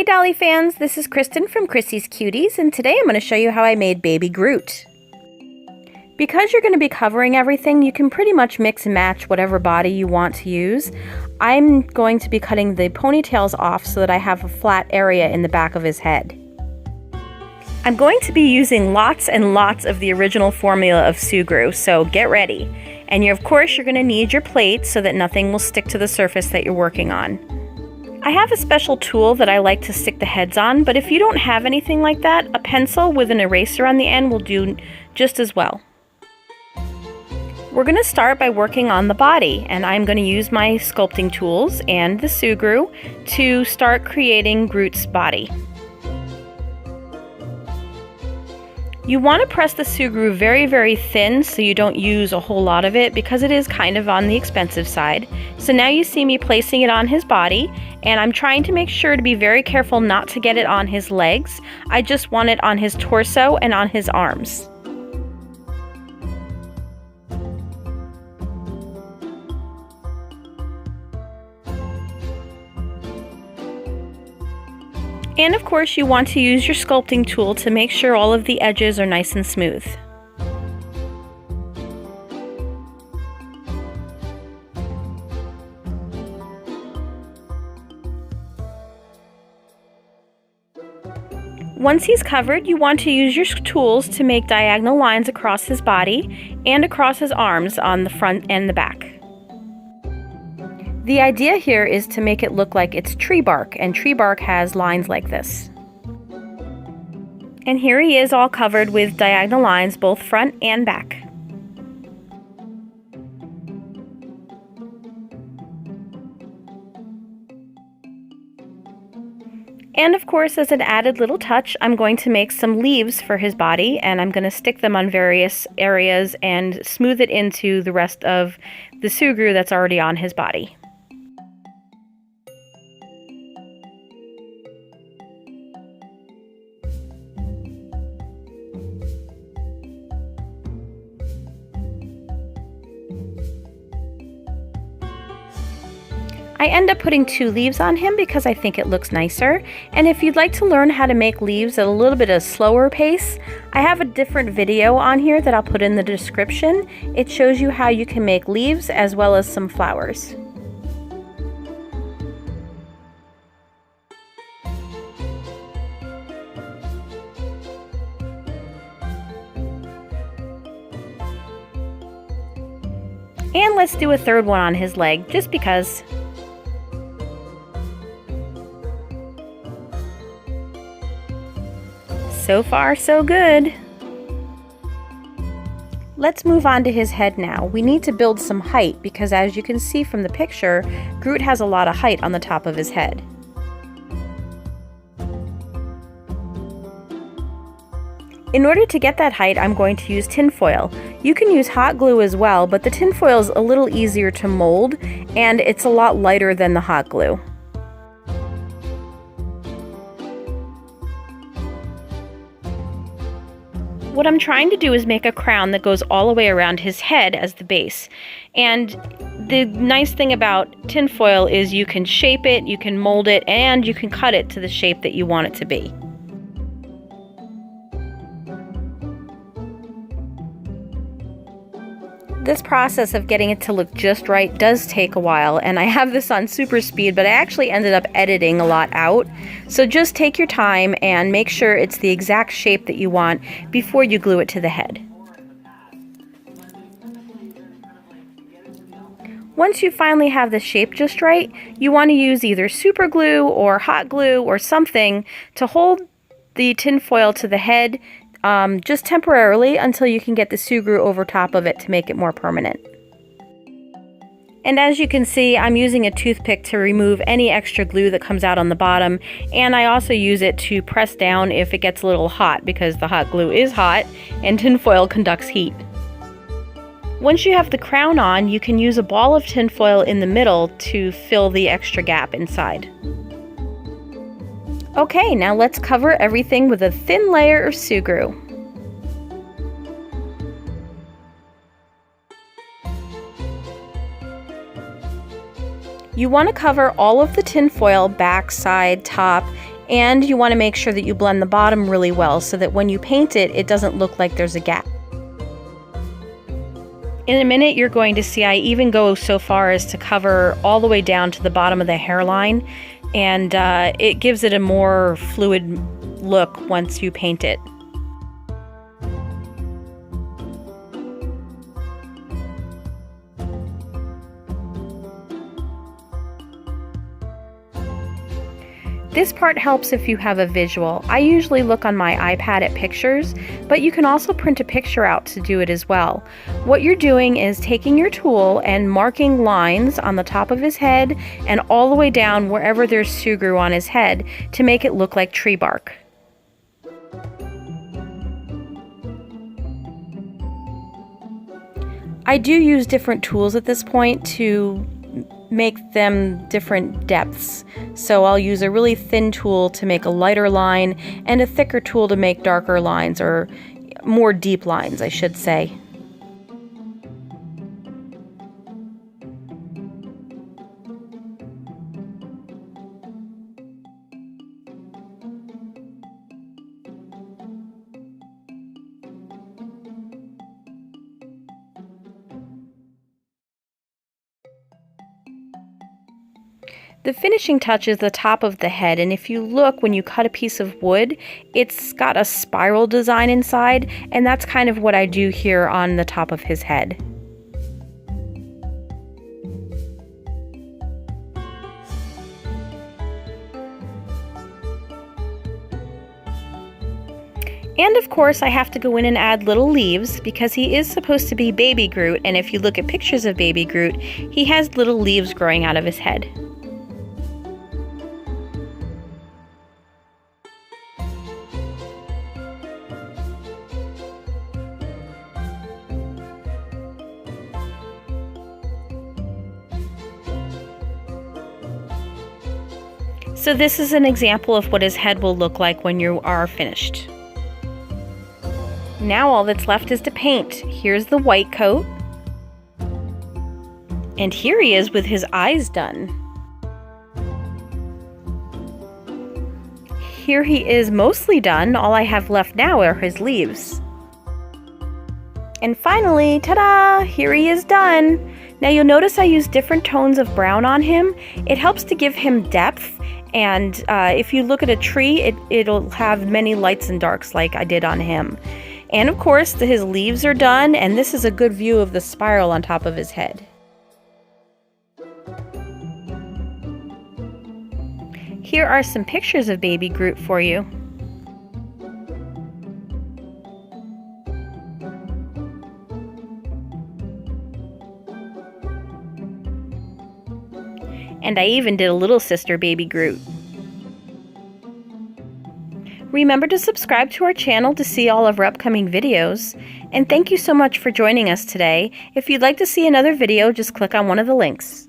Hey Dolly fans, this is Kristen from Chrissy's Cuties, and today I'm going to show you how I made Baby Groot. Because you're going to be covering everything, you can pretty much mix and match whatever body you want to use. I'm going to be cutting the ponytails off so that I have a flat area in the back of his head. I'm going to be using lots and lots of the original formula of Groot, so get ready. And of course you're going to need your plate so that nothing will stick to the surface that you're working on. I have a special tool that I like to stick the heads on, but if you don't have anything like that, a pencil with an eraser on the end will do just as well. We're going to start by working on the body, and I'm going to use my sculpting tools and the Groot to start creating Groot's body. You want to press the Groot very, very thin so you don't use a whole lot of it because it is kind of on the expensive side. So now you see me placing it on his body, and I'm trying to make sure to be very careful not to get it on his legs. I just want it on his torso and on his arms. And of course you want to use your sculpting tool to make sure all of the edges are nice and smooth. Once he's covered, you want to use your tools to make diagonal lines across his body and across his arms on the front and the back. The idea here is to make it look like it's tree bark, and tree bark has lines like this. And here he is all covered with diagonal lines both front and back. And of course, as an added little touch, I'm going to make some leaves for his body, and I'm going to stick them on various areas and smooth it into the rest of the Groot that's already on his body. I end up putting 2 leaves on him because I think it looks nicer, and if you'd like to learn how to make leaves at a little bit of a slower pace, I have a different video on here that I'll put in the description. It shows you how you can make leaves as well as some flowers. And let's do a third one on his leg, just because. So far, so good. Let's move on to his head now. We need to build some height because, as you can see from the picture, Groot has a lot of height on the top of his head. In order to get that height, I'm going to use tinfoil. You can use hot glue as well, but the tinfoil is a little easier to mold and it's a lot lighter than the hot glue. What I'm trying to do is make a crown that goes all the way around his head as the base. And the nice thing about tinfoil is you can shape it, you can mold it, and you can cut it to the shape that you want it to be. This process of getting it to look just right does take a while, and I have this on super speed, but I actually ended up editing a lot out. So just take your time and make sure it's the exact shape that you want before you glue it to the head. Once you finally have the shape just right, you want to use either super glue or hot glue or something to hold the tinfoil to the head just temporarily until you can get the Groot over top of it to make it more permanent. And as you can see, I'm using a toothpick to remove any extra glue that comes out on the bottom, and I also use it to press down if it gets a little hot because the hot glue is hot and tinfoil conducts heat. Once you have the crown on, you can use a ball of tinfoil in the middle to fill the extra gap inside. Okay, now let's cover everything with a thin layer of Groot. You want to cover all of the tin foil, back, side, top, And you want to make sure that you blend the bottom really well so that when you paint it, it doesn't look like there's a gap. In a minute, you're going to see I even go so far as to cover all the way down to the bottom of the hairline, and it gives it a more fluid look once you paint it. This part helps if you have a visual. I usually look on my iPad at pictures, but you can also print a picture out to do it as well. What you're doing is taking your tool and marking lines on the top of his head and all the way down wherever there's sugru on his head to make it look like tree bark. I do use different tools at this point to make them different depths. So I'll use a really thin tool to make a lighter line and a thicker tool to make darker lines, or more deep lines, I should say. The finishing touch is the top of the head, and if you look when you cut a piece of wood, it's got a spiral design inside, and that's kind of what I do here on the top of his head. And of course I have to go in and add little leaves because he is supposed to be Baby Groot, and if you look at pictures of Baby Groot, he has little leaves growing out of his head. So this is an example of what his head will look like when you are finished. Now all that's left is to paint. Here's the white coat. And here he is with his eyes done. Here he is mostly done. All I have left now are his leaves. And finally, ta-da! Here he is done. Now you'll notice I use different tones of brown on him. It helps to give him depth. And if you look at a tree, it'll have many lights and darks like I did on him. And of course, his leaves are done, and this is a good view of the spiral on top of his head. Here are some pictures of Baby Groot for you. And I even did a little sister Baby Groot. Remember to subscribe to our channel to see all of our upcoming videos. And thank you so much for joining us today. If you'd like to see another video, just click on one of the links.